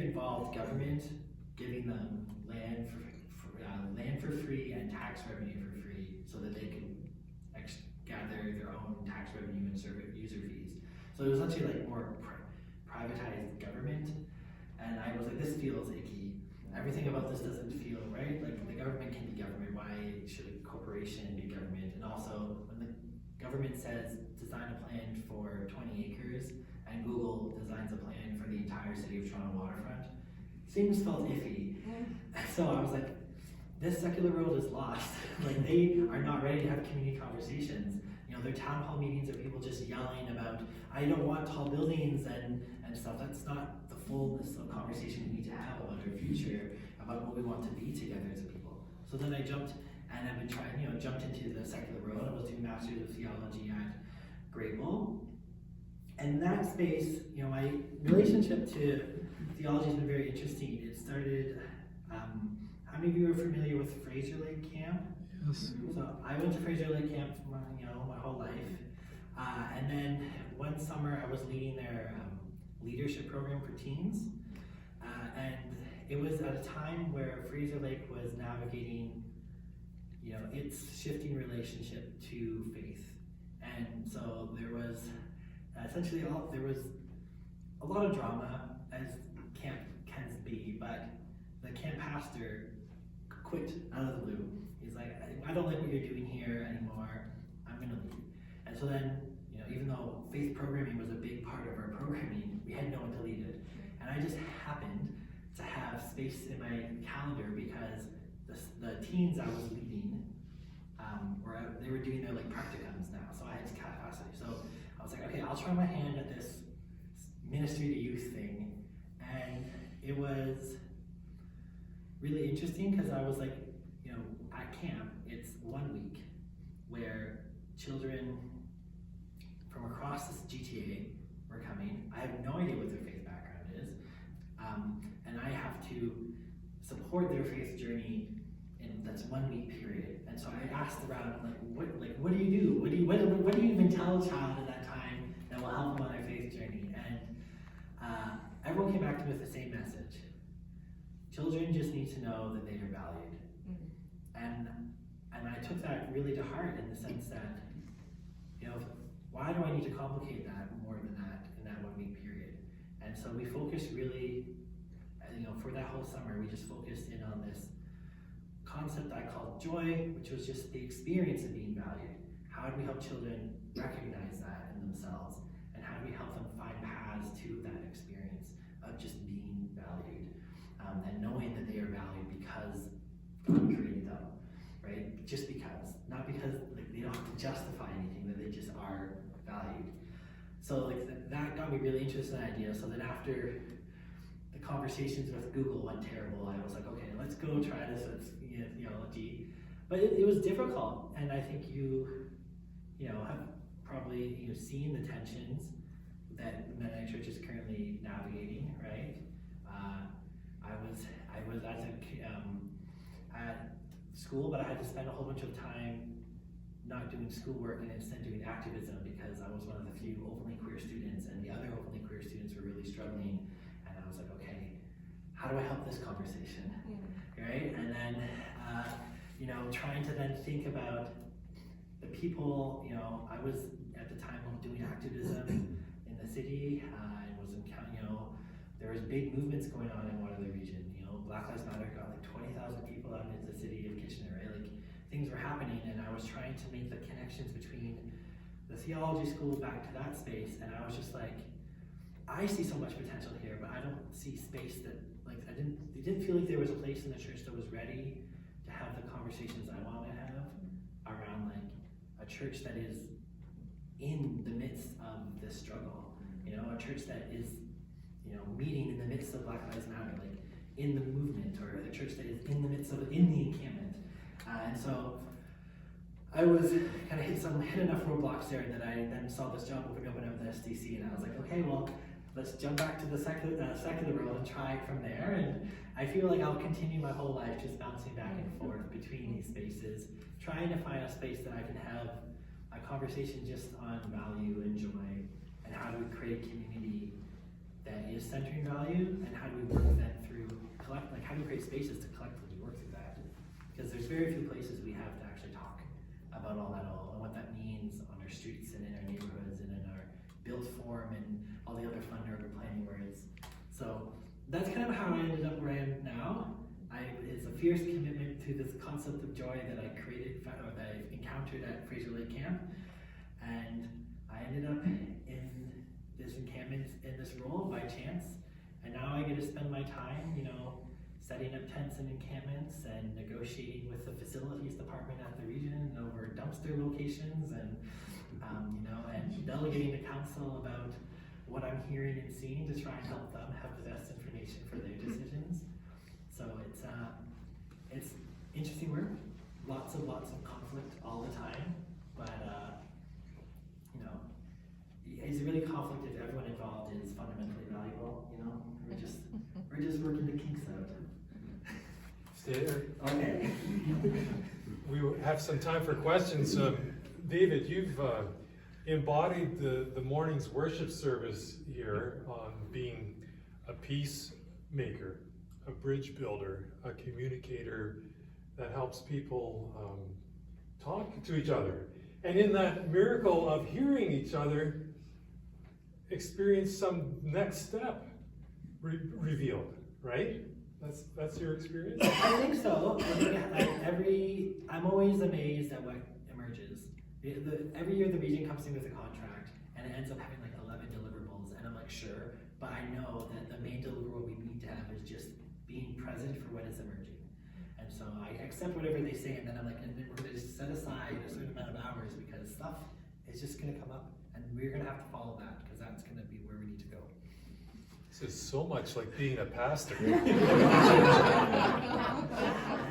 Speaker 2: involved government giving them land for free and tax revenue for free, so that they could gather their own tax revenue and user fees. So it was actually like more privatized government, and I was like, this feels icky. Everything about this doesn't feel right. Like, the government can be government. Why should a corporation be government? And also, when the government says design a plan for 20 acres, and Google designs a plan for the entire city of Toronto waterfront, things felt iffy. So I was like, this secular world is lost. Like, they are not ready to have community conversations. Their town hall meetings are people just yelling about, I don't want tall buildings and stuff. That's not the fullness of conversation we need to have about our future, about what we want to be together as a people. So then I jumped, and I've been trying, jumped into the secular world. I was doing Masters of Theology at Grable. And in that space, my relationship to theology has been very interesting. It started, how many of you are familiar with Fraser Lake Camp?
Speaker 1: Yes.
Speaker 2: So I went to Fraser Lake Camp for my whole life. And then one summer I was leading their leadership program for teens. And it was at a time where Fraser Lake was navigating, its shifting relationship to faith. And so there was essentially there was a lot of drama, as camp can be, but the camp pastor quit out of the blue. He's like, I don't like what you're doing here anymore. I'm going to leave. And so then, even though faith programming was a big part of our programming, we had no one to lead it. And I just happened to have space in my calendar because the teens I was leading, they were doing their practicums now, so I had capacity. So I was like, okay, I'll try my hand at this ministry to youth thing. And it was really interesting because I was like, at camp, it's 1 week where children from across this GTA were coming. I have no idea what their faith background is. And I have to support their faith journey in that's 1 week period. And so I asked around, what do you do? What do you even tell a child at that time that will help them on their faith journey? And everyone came back to me with the same message. Children just need to know that they are valued. And I took that really to heart, in the sense that, why do I need to complicate that more than that in that 1 week period? And so we focused really, for that whole summer, we just focused in on this concept I called joy, which was just the experience of being valued. How do we help children recognize that in themselves? And how do we help them find paths to that experience of just being valued, and knowing that they are valued because God created them, right? Just because, not because they don't have to justify anything, that they just are valued. So that got me really interested in that idea. So then after the the conversations with Google went terrible. I was like, okay, let's go try this with theology. But it was difficult, and I think you have probably seen the tensions that the Mennonite Church is currently navigating, right? I was at school, but I had to spend a whole bunch of time not doing schoolwork and instead doing activism because I was one of the few openly queer students, and the other openly queer students were really struggling. And I was like, okay, how do I help this conversation, right? And then trying to then think about the people. I was at the time of doing activism in the city. I was in there was big movements going on in Waterloo region. Black Lives Matter got like 20,000 people out into the city of Kitchener, right? Like things were happening, and I was trying to make the connections between the theology school back to that space, and I was just like, I see so much potential here, but I don't see space that it didn't feel like there was a place in the church that was ready to have the conversations I want to have around like a church that is in the midst of this struggle, a church that is meeting in the midst of Black Lives Matter, like in the movement, or the church that is in the midst of in the encampment. And so I was kind of hit enough roadblocks there that I then saw this job open up at the SDC, and I was like, okay, well, let's jump back to the secular world and try it from there. And I feel like I'll continue my whole life just bouncing back and forth between these spaces, trying to find a space that I can have a conversation just on value and joy, and how do we create community that is centering value, and how do we work then through how do we create spaces to collectively work through that? Because there's very few places we have to actually talk about all that and what that means on our streets and in our neighborhoods and in our built form and all the other fun urban planning words. So that's kind of how I ended up where I am now. It's a fierce commitment to this concept of joy that I created, or that I encountered at Fraser Lake Camp, and I ended up in this encampment in this role by chance, and now I get to spend my time, setting up tents and encampments and negotiating with the facilities department at the region over dumpster locations, and and delegating to council about what I'm hearing and seeing to try and help them have the best information for their decisions. So it's interesting work, lots of conflict all the time, but it's really conflict if everyone involved is fundamentally valuable. We're just working the kinks out.
Speaker 1: Stay there.
Speaker 2: Okay.
Speaker 1: We have some time for questions. David, you've embodied the morning's worship service here on being a peacemaker, a bridge builder, a communicator that helps people talk to each other. And in that miracle of hearing each other, experience some next step revealed, right? That's your experience?
Speaker 2: I think so. I'm always amazed at what emerges. Every year the region comes in with a contract, and it ends up having like 11 deliverables, and I'm like, sure, but I know that the main deliverable we need to have is just being present for what is emerging. And so I accept whatever they say, and then I'm like, and then we're gonna just set aside a certain amount of hours because stuff is just gonna come up, and we're gonna have to follow that because that's gonna be where we need to go.
Speaker 1: This is so much like being a pastor.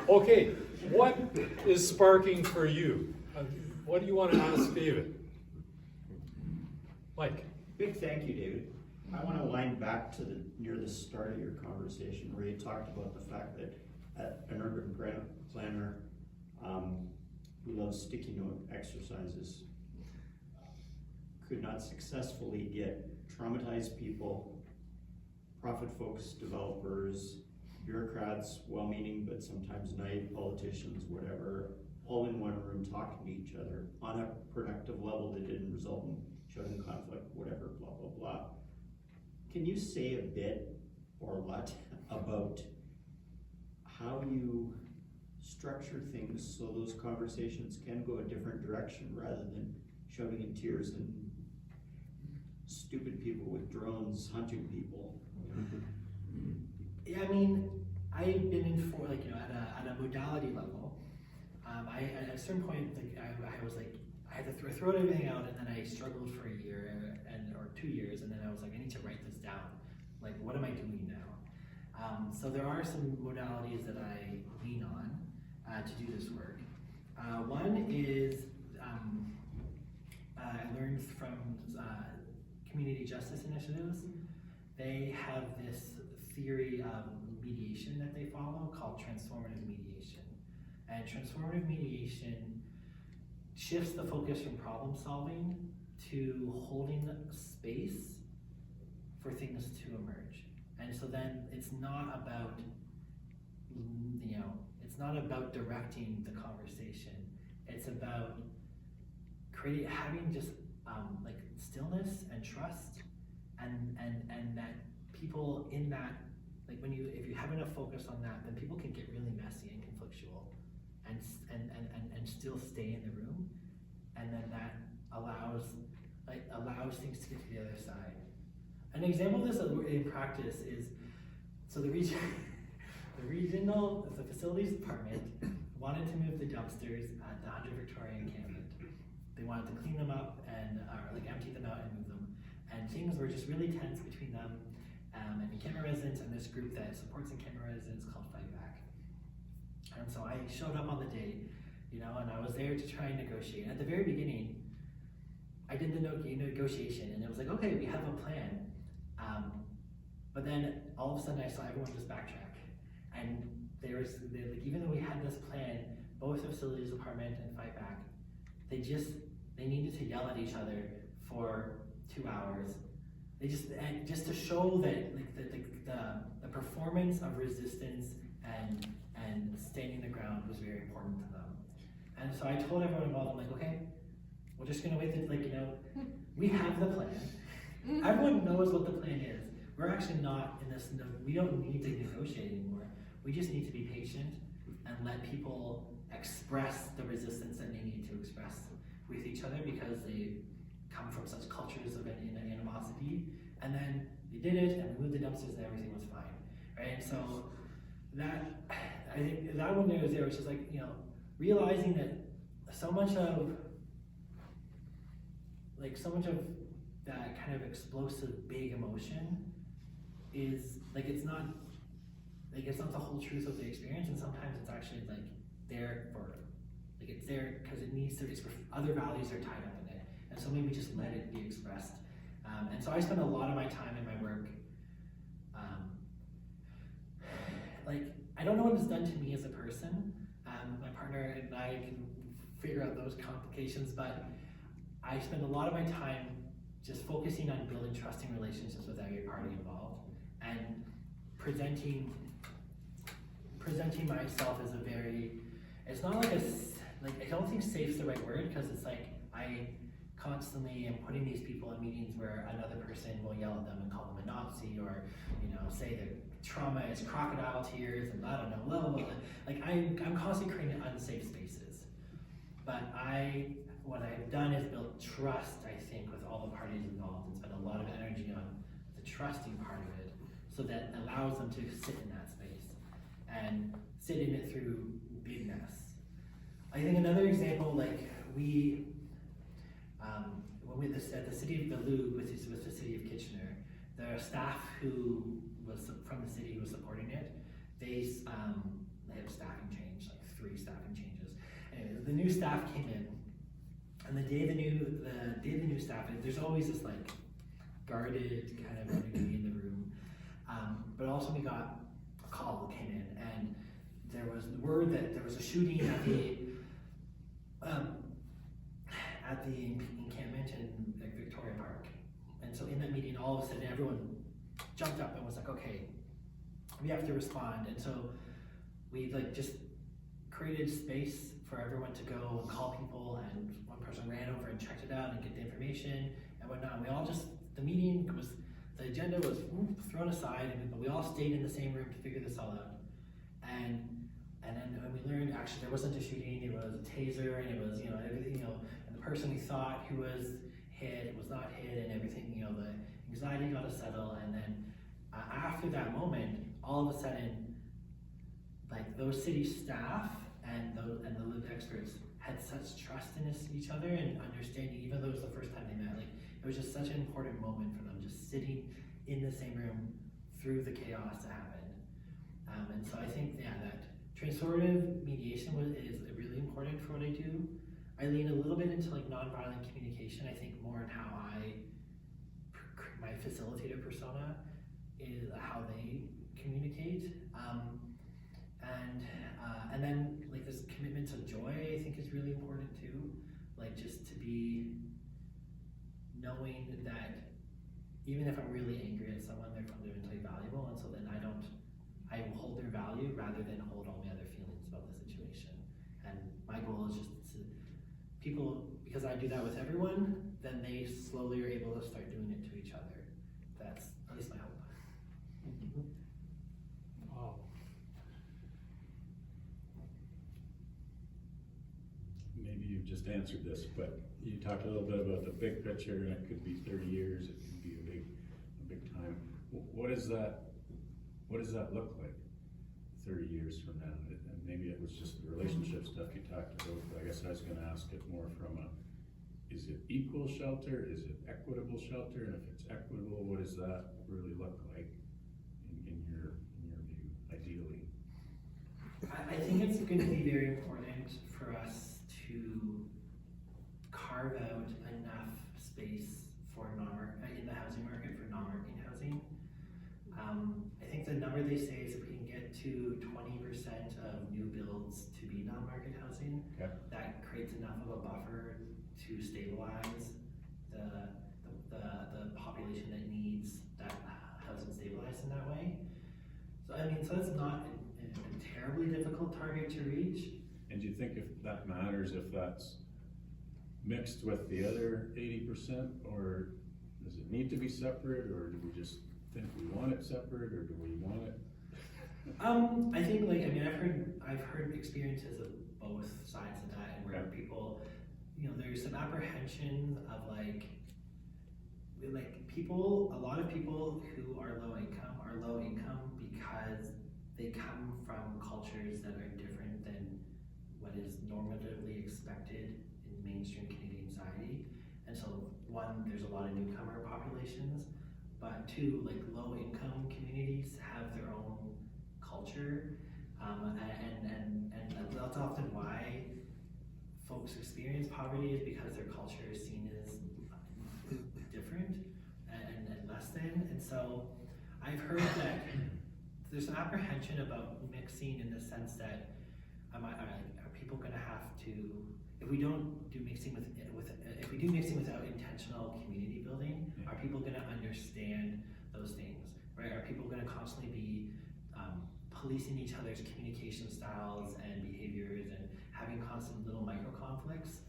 Speaker 1: Okay, what is sparking for you? What do you want to ask David? Mike.
Speaker 3: Big thank you, David. I want to wind back to near the start of your conversation where you talked about the fact that an urban planner who loves sticky note exercises could not successfully get traumatized people, profit folks, developers, bureaucrats, well-meaning but sometimes naive politicians, whatever, all in one room talking to each other on a productive level that didn't result in shutting conflict, whatever, blah, blah, blah. Can you say a bit or a lot about how you structure things so those conversations can go a different direction rather than shouting in tears and stupid people with drones hunting people?
Speaker 2: Yeah, I mean, I've been in for at a modality level. At a certain point, I was like, I had to throw everything out, and then I struggled for a year or 2 years, and then I was like, I need to write this down. Like, what am I doing now? So there are some modalities that I lean on to do this work. One is I learned from community justice initiatives. They have this theory of mediation that they follow called transformative mediation. And transformative mediation shifts the focus from problem solving to holding space for things to emerge. And so then it's not about, it's not about directing the conversation. It's about having just like stillness and trust, and that people in that, like if you have enough focus on that, then people can get really messy and conflictual, and still stay in the room, and then that allows things to get to the other side. An example of this in practice is, so the facilities department wanted to move the dumpsters at the 100 Victoria encampment. They wanted to clean them up and empty them out and move them. And things were just really tense between them and encampment residents and this group that supports encampment residents called Fight Back. And so I showed up on the day, and I was there to try and negotiate. And at the very beginning, I did the negotiation, and it was like, okay, we have a plan. But then all of a sudden I saw everyone just backtrack. And even though we had this plan, both the facilities department and Fight Back, they needed to yell at each other for 2 hours. And just to show that the performance of resistance and standing the ground was very important to them. And so I told everyone involved, I'm like, okay, we're just gonna wait, we have the plan. Everyone knows what the plan is. We're actually not in this, we don't need to negotiate anymore. We just need to be patient and let people express the resistance that they need to express with each other, because they come from such cultures of animosity. And then they did it, and we moved the dumpsters, and everything was fine, right? And so I think that one there was just like, realizing that so much of that kind of explosive big emotion is it's not the whole truth of the experience, and sometimes it's actually it's there because it needs to, other values are tied up in it, and so maybe just let it be expressed. And so I spend a lot of my time in my work, I don't know what it's done to me as a person. My partner and I can figure out those complications, but I spend a lot of my time just focusing on building trusting relationships with every party involved, and presenting myself as it's not I don't think safe's the right word, because it's I constantly am putting these people in meetings where another person will yell at them and call them a Nazi, or say that trauma is crocodile tears, and I don't know, blah, blah, blah. I'm constantly creating unsafe spaces. But what I've done is build trust, I think, with all the parties involved, and spend a lot of energy on the trusting part of it, so that allows them to sit in that space and sit in it through bigness. I think another example, when at the city of the Louvre with the city of Kitchener, the staff who was from the city who was supporting it, they had a staffing change, 3 staffing changes. And the new staff came in, and the day the new staff, there's always this guarded kind of energy in the room. But also we got a call that came in, and there was word that there was a shooting at the encampment in Victoria Park. And so in that meeting, all of a sudden everyone jumped up and was like, okay, we have to respond. And so we just created space for everyone to go and call people, and one person ran over and checked it out and get the information and whatnot. And we all the agenda was thrown aside, but we all stayed in the same room to figure this all out. And then when we learned actually there wasn't a shooting, it was a taser, and it was everything, and the person we thought who was hit was not hit, and everything, the anxiety got to settle. And then after that moment, all of a sudden, those city staff and the lived experts had such trust in each other and understanding, even though it was the first time they met. It was just such an important moment for them, just sitting in the same room through the chaos to happen. And so I think, yeah, that transformative mediation is really important for what I do. I lean a little bit into like nonviolent communication. I think more in how my facilitator persona is how they communicate. And then like this commitment to joy, I think is really important too. Like just to be knowing that even if I'm really angry at someone, they're fundamentally valuable, and so then I will hold their value rather than hold all my other feelings about the situation. And my goal is just to people, because I do that with everyone, then they slowly are able to start doing it to each other. That's at least my hope.
Speaker 1: Wow.
Speaker 4: Maybe you've just answered this, but you talked a little bit about the big picture, and it could be 30 years, it could be a big time. What does that look like 30 years from now? And maybe it was just the relationship stuff you talked about, but I guess I was gonna ask it more from is it equal shelter? Is it equitable shelter? And if it's equitable, what does that really look like in your view, ideally?
Speaker 2: I think it's going to be very important for us to carve out enough space for in the housing market for non-working housing. I think the number they say is if we can get to 20% of new builds to be non-market housing,
Speaker 4: Okay.
Speaker 2: that creates enough of a buffer to stabilize the population that needs that housing stabilized in that way. So I mean, so that's not a terribly difficult target to reach.
Speaker 4: And do you think if that matters, if that's mixed with the other 80%, or does it need to be separate, or do we just think we want it separate, or do we want it?
Speaker 2: I think like, I mean, I've heard experiences of both sides of that, and where people, you know, there's some apprehension of like people, a lot of people who are low income because they come from cultures that are different than what is normatively expected in mainstream Canadian society. And so one, there's a lot of newcomer populations, but two, like low income communities have their own culture, and that's often why folks experience poverty, is because their culture is seen as different and less than. And so I've heard that there's an apprehension about mixing, in the sense that are people going to have to, if we don't do mixing if we do mixing without intentional community building, are people going to understand those things, right? Are people going to constantly be policing each other's communication styles and behaviors and having constant little micro conflicts,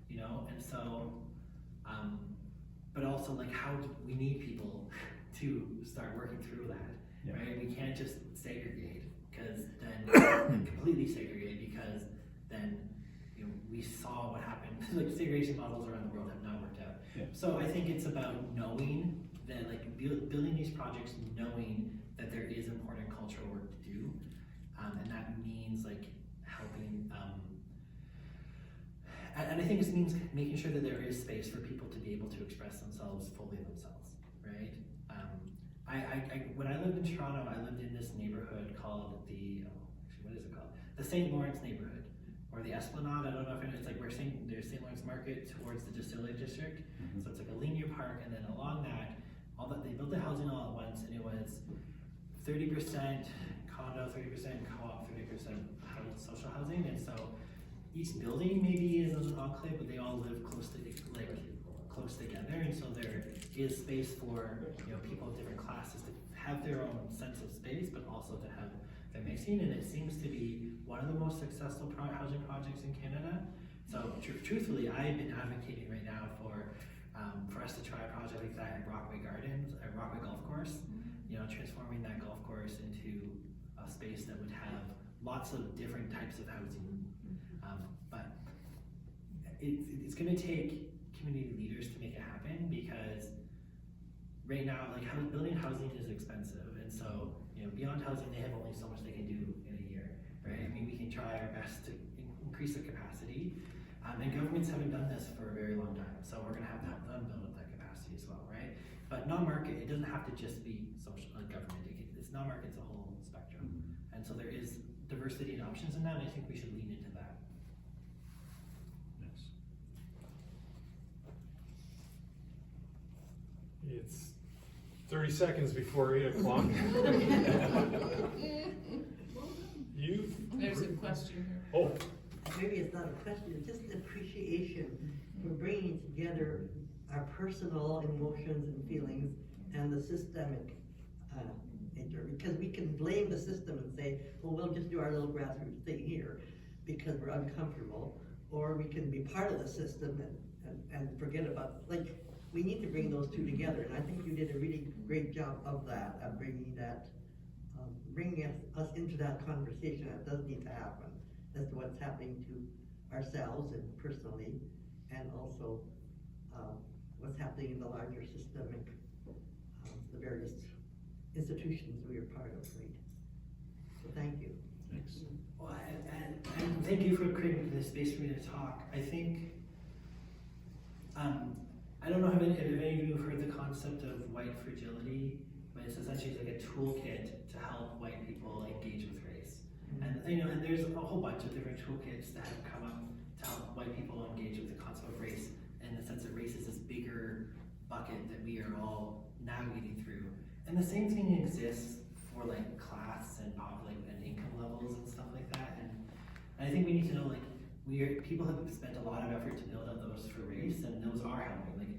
Speaker 2: you know? And so, but also like how do we need people to start working through that, right? We can't just segregate, because then completely segregate, because then, you know, we saw what happened. Like segregation models around the world have not worked out.
Speaker 4: Yeah.
Speaker 2: So I think it's about knowing that, like building these projects, knowing that there is important cultural work to do, and that means like helping. And I think this means making sure that there is space for people to be able to express themselves fully themselves, right? When I lived in Toronto, I lived in this neighborhood called what is it called? The St. Lawrence neighborhood, or the Esplanade. I don't know if it's like where there's St. Lawrence Market towards the Distillery District. Mm-hmm. So it's like a linear park, and then along that, they built the housing all at once, and it was 30% condo, 30% co-op, 30% social housing. And so each building maybe is an enclave, but they all live close together, and so there is space for, you know, people of different classes to have their own sense of space, but also to have their mixing. And it seems to be one of the most successful housing projects in Canada. So truthfully, I've been advocating right now for us to try a project like that at Brockway Golf Course. You know, transforming that golf course into a space that would have lots of different types of housing. But it's going to take community leaders to make it happen, because right now, like, building housing is expensive, and so, you know, beyond housing, they have only so much they can do in a year, right? I mean, we can try our best to increase the capacity, and governments haven't done this for a very long time, so we're going to help them build up that capacity as well, right? But non-market, it doesn't have to just be social government. It's non-market, it's a whole spectrum. And so there is diversity and options in that, and I think we should lean into that.
Speaker 4: Yes.
Speaker 1: It's 30 seconds before 8 o'clock.
Speaker 5: There's a question here.
Speaker 1: Oh,
Speaker 6: Maybe it's not a question, it's just appreciation for bringing together our personal emotions and feelings and the systemic because we can blame the system and say, well, we'll just do our little grassroots thing here because we're uncomfortable, or we can be part of the system and forget about, like, we need to bring those two together, and I think you did a really great job of that, of bringing that, bringing us into that conversation that does need to happen as to what's happening to ourselves and personally, and also what's happening in the larger systemic, the various institutions we are part of, right? So thank you.
Speaker 4: Thanks.
Speaker 2: Well, and thank you for creating this space for me to talk. I think, I don't know if any of you have heard the concept of white fragility, but it's essentially like a toolkit to help white people engage with race. And and there's a whole bunch of different toolkits that have come up to help white people engage with the concept of race, in the sense that race is this bigger bucket that we are all navigating through. And the same thing exists for like class and and income levels and stuff like that. And I think we need to know, like, people have spent a lot of effort to build up those for race, and those are helping. Like,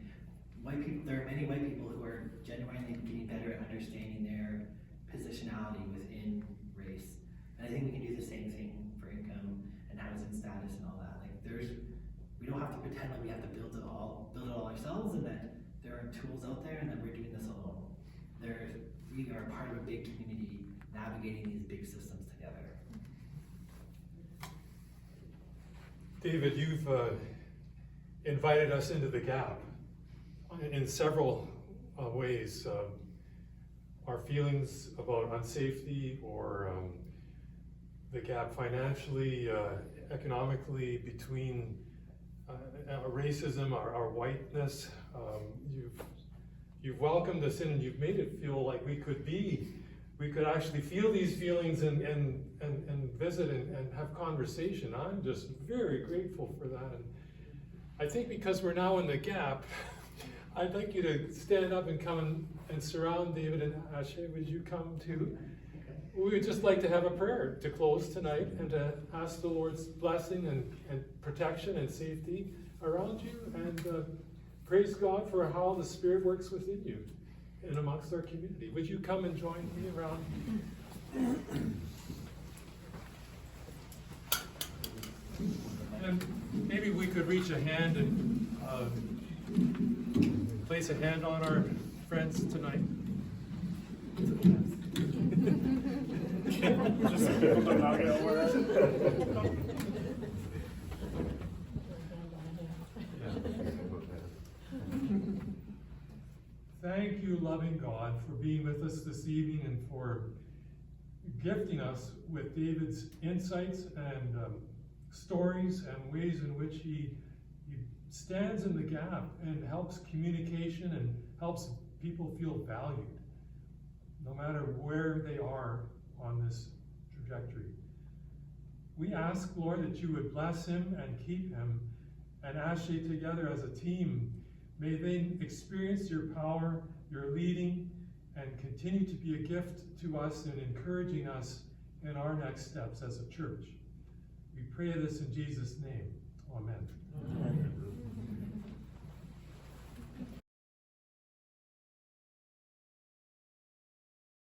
Speaker 2: white people, there are many white people who are genuinely getting better at understanding their positionality within race. And I think we can do the same thing for income and housing status and all that. Like, we don't have to pretend like we have to build it all ourselves, and that there are tools out there and that we're doing this alone. We are part of a big community navigating these big systems together.
Speaker 1: David, you've invited us into the gap in several ways. Our feelings about unsafety, or the gap financially, economically, between racism, our whiteness. You've welcomed us in, and you've made it feel like we could actually feel these feelings and visit and have conversation. I'm just very grateful for that. And I think because we're now in the gap, I'd like you to stand up and come and surround David and Ashley. Would you come too? We would just like to have a prayer to close tonight and to ask the Lord's blessing and protection and safety around you, and praise God for how the Spirit works within you and amongst our community. Would you come and join me around? And maybe we could reach a hand and place a hand on our friends tonight.
Speaker 7: Just people do not get aware.
Speaker 1: Thank you, loving God, for being with us this evening and for gifting us with David's insights and stories and ways in which he stands in the gap and helps communication and helps people feel valued, no matter where they are on this trajectory. We ask, Lord, that you would bless him and keep him and Ashley together as a team. May they experience your power, your leading, and continue to be a gift to us in encouraging us in our next steps as a church. We pray this in Jesus' name. Amen.
Speaker 7: Amen.